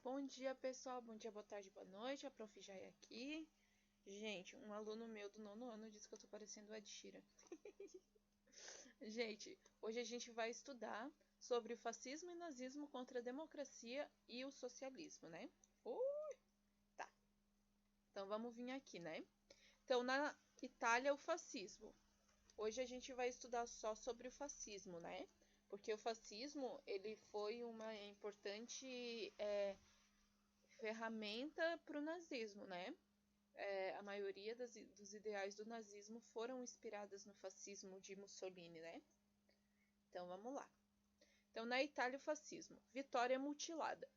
Bom dia, pessoal. Bom dia, boa tarde, boa noite. A Prof. Jai aqui. Gente, um aluno meu do nono ano disse que eu tô parecendo o Ed Sheeran. Gente, hoje a gente vai estudar sobre o fascismo e nazismo contra a democracia e o socialismo, né? Tá. Então vamos vir aqui, né? Então, na Itália, o fascismo. Hoje a gente vai estudar só sobre o fascismo, né? Porque o fascismo, ele foi uma importante ferramenta para o nazismo, né? A maioria dos ideais do nazismo foram inspiradas no fascismo de Mussolini, né? Então vamos lá. Então, na Itália, o fascismo. Vitória mutilada.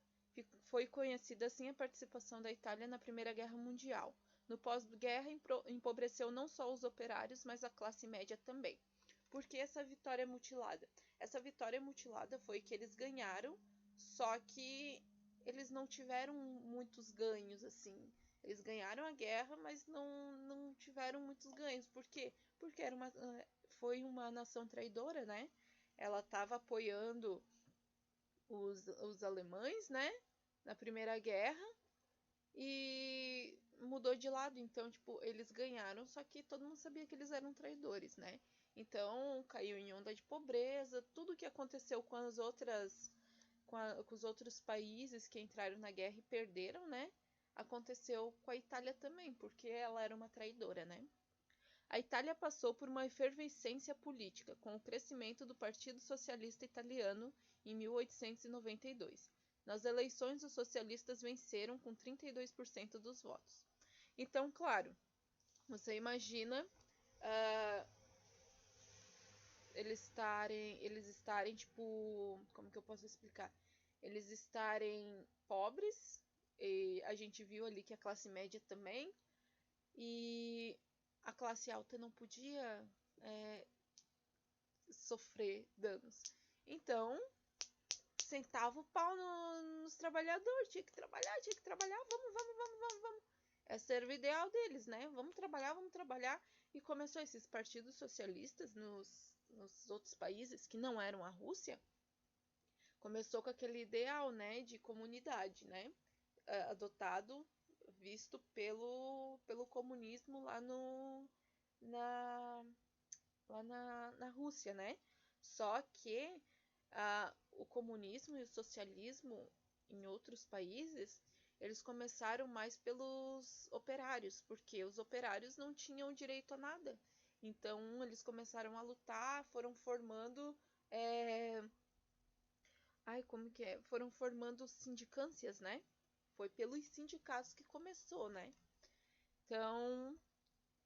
Foi conhecida assim a participação da Itália na Primeira Guerra Mundial. No pós-guerra, empobreceu não só os operários, mas a classe média também. Por que essa vitória mutilada? Essa vitória mutilada foi que eles ganharam, só que eles não tiveram muitos ganhos, assim. Eles ganharam a guerra, mas não tiveram muitos ganhos. Por quê? Porque foi uma nação traidora, né? Ela estava apoiando os alemães, né? Na Primeira Guerra. E mudou de lado. Então, tipo, eles ganharam, só que todo mundo sabia que eles eram traidores, né? Então, caiu em onda de pobreza. Tudo que aconteceu com as outras... com os outros países que entraram na guerra e perderam, né? Aconteceu com a Itália também, porque ela era uma traidora, né? A Itália passou por uma efervescência política, com o crescimento do Partido Socialista Italiano em 1892. Nas eleições, os socialistas venceram com 32% dos votos. Então, claro, você imagina eles estarem, tipo, como que eu posso explicar? Eles estarem pobres, e a gente viu ali que a classe média também, e a classe alta não podia sofrer danos. Então, sentava o pau nos trabalhadores, tinha que trabalhar, vamos. Esse era o ideal deles, né? Vamos trabalhar. E começou esses partidos socialistas nos outros países que não eram a Rússia. Começou com aquele ideal, né, de comunidade, né? Adotado, visto pelo comunismo na, na Rússia, né? Só que o comunismo e o socialismo em outros países, eles começaram mais pelos operários, porque os operários não tinham direito a nada. Então, eles começaram a lutar, foram formando... como que é? Foram formando sindicâncias, né? Foi pelos sindicatos que começou, né? Então,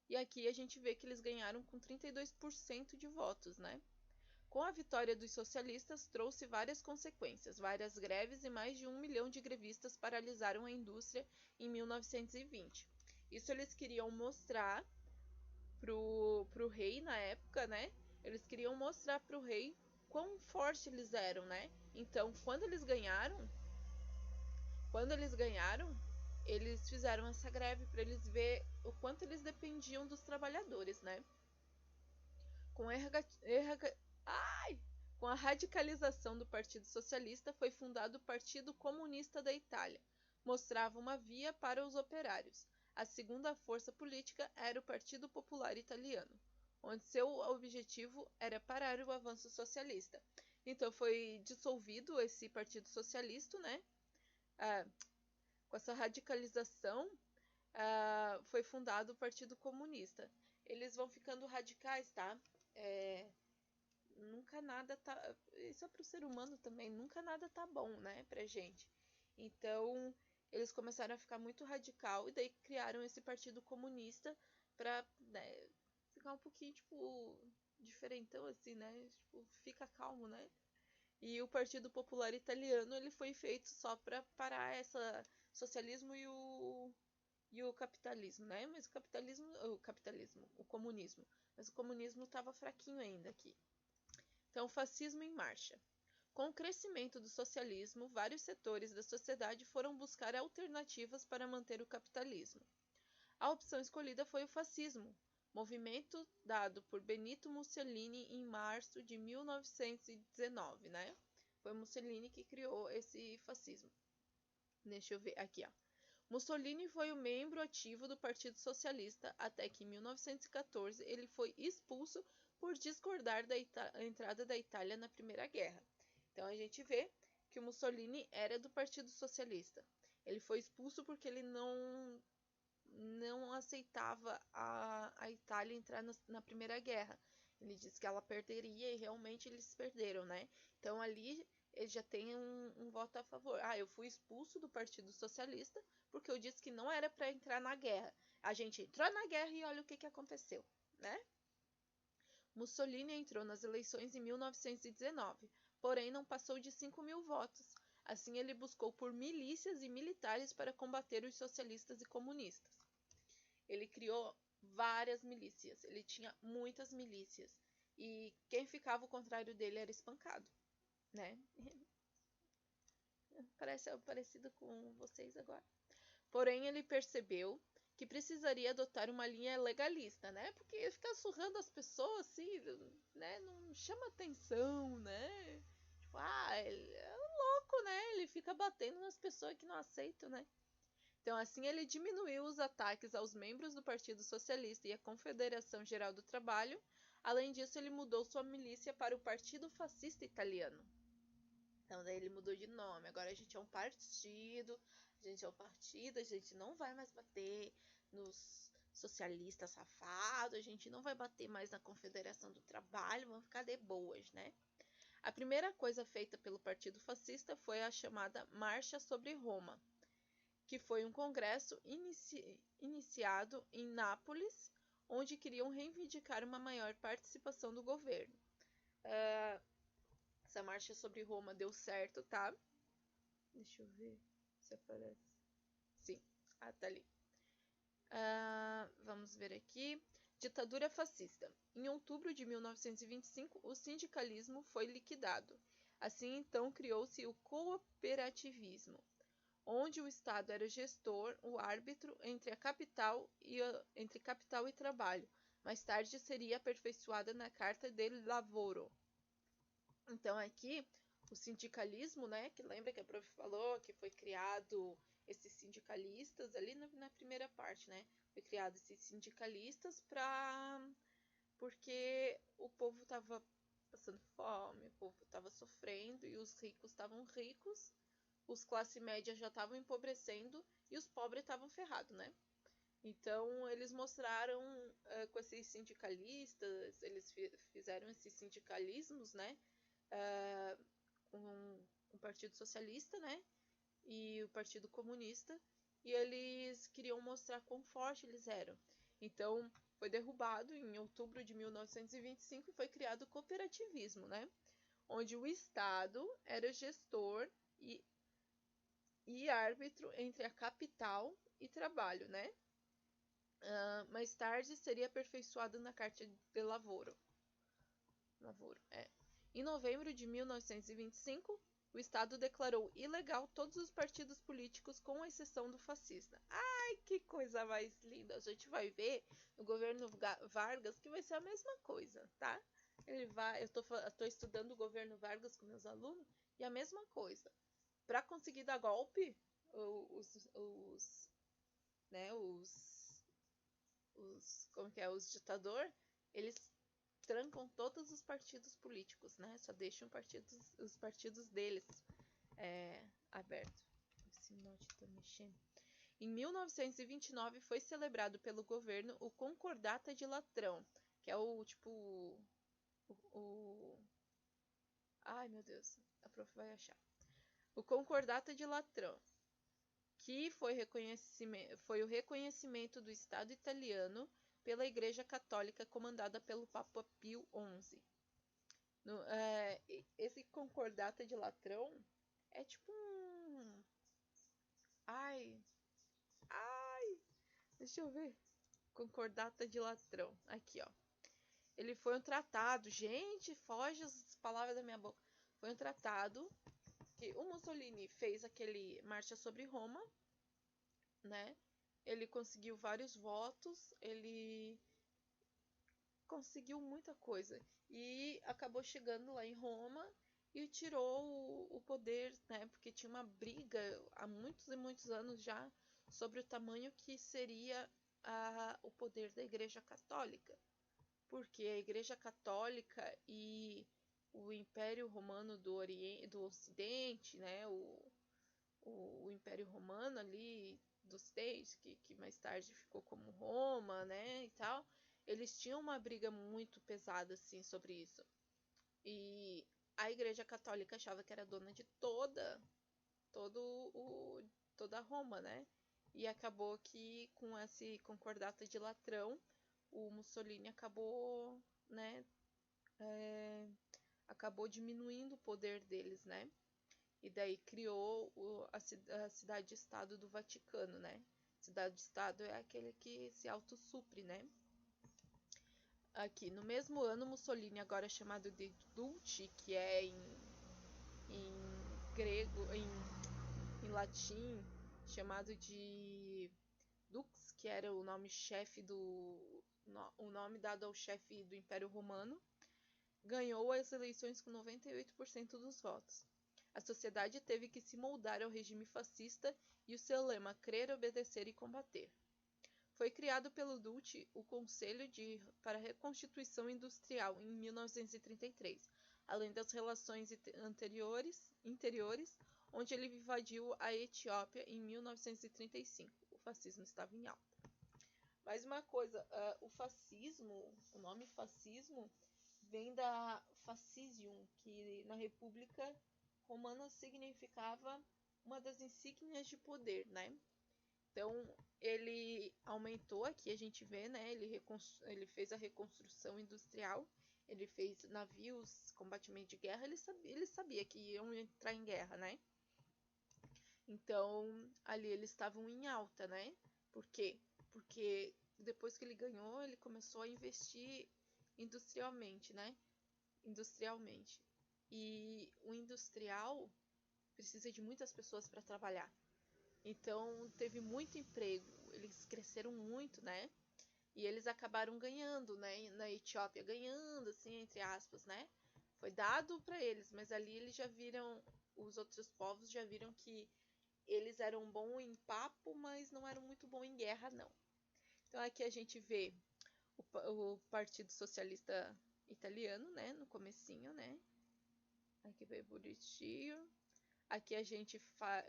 e aqui a gente vê que eles ganharam com 32% de votos, né? Com a vitória dos socialistas, trouxe várias consequências. Várias greves e mais de 1 milhão de grevistas paralisaram a indústria em 1920. Isso eles queriam mostrar pro rei na época, né? Eles queriam mostrar pro rei quão forte eles eram, né? Então, quando eles ganharam, eles fizeram essa greve para eles ver o quanto eles dependiam dos trabalhadores, né? Com Com a radicalização do Partido Socialista, foi fundado o Partido Comunista da Itália. Mostrava uma via para os operários. A segunda força política era o Partido Popular Italiano, onde seu objetivo era parar o avanço socialista. Então foi dissolvido esse Partido Socialista, né? Com essa radicalização, foi fundado o Partido Comunista. Eles vão ficando radicais, tá? Nunca nada tá. Isso é pro ser humano também. Nunca nada tá bom, né, pra gente. Então, eles começaram a ficar muito radical e daí criaram esse Partido Comunista pra, né, ficar um pouquinho, tipo, diferentão, assim, né? Tipo, fica calmo, né? E o Partido Popular Italiano, ele foi feito só pra parar essa socialismo e o capitalismo, né? Mas o comunismo. Mas o comunismo estava fraquinho ainda aqui. Então, fascismo em marcha. Com o crescimento do socialismo, vários setores da sociedade foram buscar alternativas para manter o capitalismo. A opção escolhida foi o fascismo, movimento dado por Benito Mussolini em março de 1919, né? Foi Mussolini que criou esse fascismo. Deixa eu ver aqui, ó. Mussolini foi um membro ativo do Partido Socialista até que em 1914 ele foi expulso por discordar da entrada da Itália na Primeira Guerra. Então a gente vê que o Mussolini era do Partido Socialista. Ele foi expulso porque ele não aceitava a Itália entrar na Primeira Guerra. Ele disse que ela perderia e realmente eles perderam, né? Então ali ele já tem um voto a favor. Ah, eu fui expulso do Partido Socialista porque eu disse que não era para entrar na guerra. A gente entrou na guerra e olha o que aconteceu, né? Mussolini entrou nas eleições em 1919, porém não passou de 5.000 votos. Assim, ele buscou por milícias e militares para combater os socialistas e comunistas. Ele criou várias milícias, ele tinha muitas milícias. E quem ficava ao contrário dele era espancado, né? Parece parecido com vocês agora. Porém, ele percebeu que precisaria adotar uma linha legalista, né? Porque ficar surrando as pessoas assim, né? Não chama atenção, né? Tipo, ele é louco, né? Ele fica batendo nas pessoas que não aceitam, né? Então, assim, ele diminuiu os ataques aos membros do Partido Socialista e à Confederação Geral do Trabalho. Além disso, ele mudou sua milícia para o Partido Fascista Italiano. Então, daí ele mudou de nome. Agora a gente é um partido, a gente não vai mais bater nos socialistas safados, a gente não vai bater mais na Confederação do Trabalho, vamos ficar de boas, né? A primeira coisa feita pelo Partido Fascista foi a chamada Marcha sobre Roma, que foi um congresso iniciado em Nápoles, onde queriam reivindicar uma maior participação do governo. Essa marcha sobre Roma deu certo, tá? Deixa eu ver se aparece. Sim, tá ali. Vamos ver aqui. Ditadura fascista. Em outubro de 1925, o sindicalismo foi liquidado. Assim, então, criou-se o cooperativismo, onde o Estado era o gestor, o árbitro entre capital e trabalho. Mais tarde seria aperfeiçoada na Carta del Lavoro. Então aqui o sindicalismo, né, que lembra que a prof falou que foi criado esses sindicalistas ali na primeira parte, né? Foi criado esses sindicalistas porque o povo estava passando fome, o povo estava sofrendo e os ricos estavam ricos, os classe média já estavam empobrecendo e os pobres estavam ferrados, né? Então eles mostraram com esses sindicalistas, eles fizeram esses sindicalismos, né? Com o Partido Socialista, né? E o Partido Comunista, e eles queriam mostrar quão forte eles eram. Então, foi derrubado em outubro de 1925 e foi criado o cooperativismo, né? Onde o Estado era gestor e árbitro entre a capital e trabalho, né? Mais tarde seria aperfeiçoado na Carta de Lavoro. Em novembro de 1925, o Estado declarou ilegal todos os partidos políticos, com exceção do fascista. Ai, que coisa mais linda! A gente vai ver no governo Vargas que vai ser a mesma coisa, tá? Eu tô estudando o governo Vargas com meus alunos e a mesma coisa. Para conseguir dar golpe, os ditador, eles trancam todos os partidos políticos, né? Só deixam os partidos deles abertos. Esse note tá mexendo. Em 1929 foi celebrado pelo governo o Concordata de Latrão, que é ai meu Deus, a prof vai achar. O Concordata de Latrão, que foi o reconhecimento do Estado italiano pela Igreja Católica comandada pelo Papa Pio XI. Esse Concordata de Latrão é tipo um... Ai, deixa eu ver. Concordata de Latrão, aqui ó. Ele foi um tratado, gente, foge as palavras da minha boca. Foi um tratado que o Mussolini fez aquele marcha sobre Roma, né? Ele conseguiu vários votos, ele conseguiu muita coisa e acabou chegando lá em Roma e tirou o poder, né? Porque tinha uma briga há muitos e muitos anos já sobre o tamanho que seria o poder da Igreja Católica. Porque a Igreja Católica e o Império Romano do Ocidente, né? O Império Romano ali do Ocidente, que mais tarde ficou como Roma, né? E tal, eles tinham uma briga muito pesada, assim, sobre isso. E a Igreja Católica achava que era dona de todo toda Roma, né? E acabou que com esse concordato de Latrão, o Mussolini acabou, né, acabou diminuindo o poder deles, né? E daí criou a cidade-estado do Vaticano, né? Cidade-estado é aquele que se autossupre, né? Aqui, no mesmo ano, Mussolini, agora chamado de Dulce, que é em grego, em latim, chamado de Dux, que era o nome chefe o nome dado ao chefe do Império Romano, ganhou as eleições com 98% dos votos. A sociedade teve que se moldar ao regime fascista e o seu lema crer, obedecer e combater. Foi criado pelo Dulce o Conselho para a Reconstituição Industrial em 1933, além das relações interiores, onde ele invadiu a Etiópia em 1935. O fascismo estava em alta. Mais uma coisa, o nome fascismo, vem da fascisium, que na República Romana significava uma das insígnias de poder, né? Então, ele aumentou, aqui a gente vê, né? Ele fez a reconstrução industrial, ele fez navios, combatimento de guerra, ele sabia que iam entrar em guerra, né? Então, ali eles estavam em alta, né? Por quê? Porque depois que ele ganhou, ele começou a investir industrialmente, né? Industrialmente. E o industrial precisa de muitas pessoas para trabalhar. Então, teve muito emprego, eles cresceram muito, né? E eles acabaram ganhando, né? Na Etiópia, ganhando, assim, entre aspas, né? Foi dado para eles, mas ali eles já viram, os outros povos já viram que eles eram bons em papo, mas não eram muito bons em guerra, não. Então aqui a gente vê o Partido Socialista Italiano, né? No comecinho, né? Aqui vê bonitinho. Aqui a gente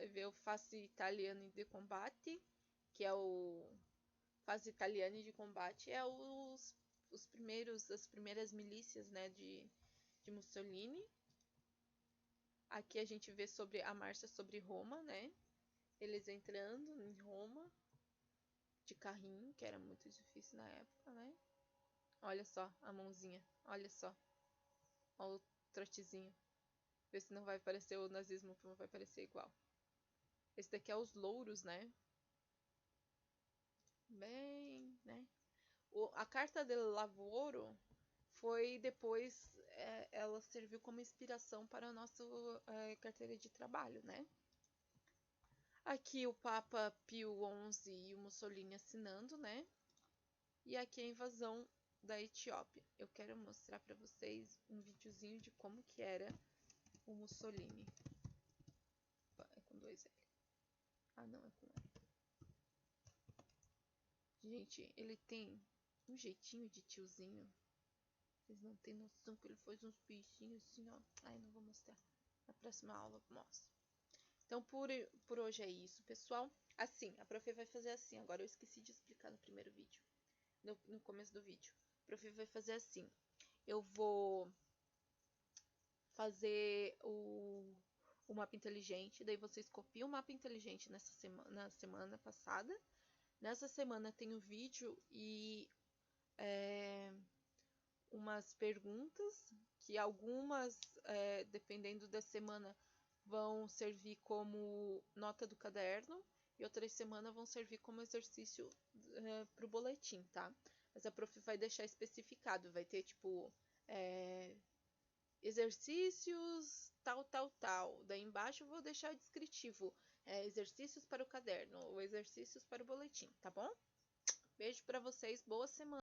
vê o Face Italiano de Combate, que é o Face Italiano de Combate, é as primeiras milícias, né, de Mussolini. Aqui a gente vê sobre a marcha sobre Roma, né? Eles entrando em Roma de carrinho, que era muito difícil na época, né? Olha só a mãozinha, olha só. Olha o trotezinho. Vê se não vai parecer o nazismo, não vai parecer igual. Esse daqui é os louros, né? Bem, né? A Carta del Lavoro foi depois, ela serviu como inspiração para a nossa carteira de trabalho, né? Aqui o Papa Pio XI e o Mussolini assinando, né? E aqui a invasão da Etiópia. Eu quero mostrar para vocês um videozinho de como que era o Mussolini. É com 2 L. Ah, não, é com L. Gente, ele tem um jeitinho de tiozinho. Vocês não têm noção que ele faz uns bichinhos assim, ó. Ai, não vou mostrar. Na próxima aula eu mostro. Então, por hoje é isso, pessoal. Assim, a prof vai fazer assim. Agora eu esqueci de explicar no primeiro vídeo. No começo do vídeo. A prof vai fazer assim. Eu vou fazer o mapa inteligente. Daí vocês copiam o mapa inteligente na semana passada. Nessa semana tem o vídeo e umas perguntas, que algumas, dependendo da semana, vão servir como nota do caderno e outras semanas vão servir como exercício para o boletim, tá? Mas a prof vai deixar especificado, vai ter tipo exercícios tal, tal, tal. Daí embaixo eu vou deixar descritivo, exercícios para o caderno ou exercícios para o boletim, tá bom? Beijo para vocês, boa semana!